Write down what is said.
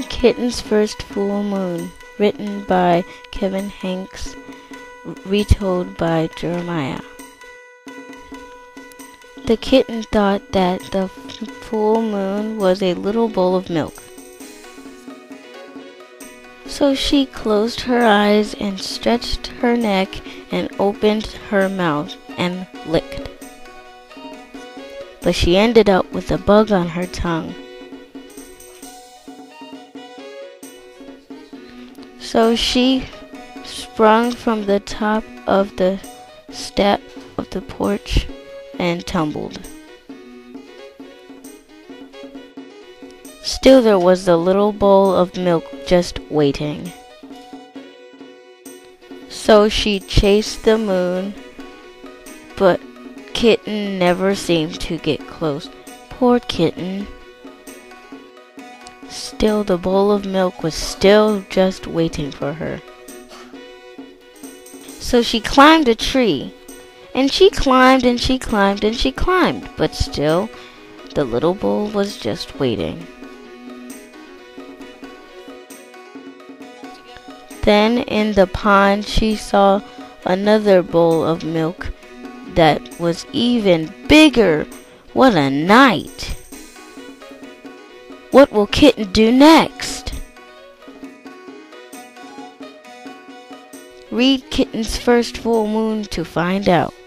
Kitten's First Full Moon, written by Kevin Hanks, retold by Jeremiah. The kitten thought that the full moon was a little bowl of milk. So she closed her eyes and stretched her neck and opened her mouth and licked. But she ended up with a bug on her tongue. So she sprung from the top of the step of the porch and tumbled. Still there was the little bowl of milk just waiting. So she chased the moon, but Kitten never seemed to get close. Poor Kitten. Still the bowl of milk was still just waiting for her. So she climbed a tree, and she climbed and she climbed and she climbed, but still the little bowl was just waiting. Then in the pond she saw another bowl of milk that was even bigger. What a night! What will Kitten do next? Read Kitten's First Full Moon to find out.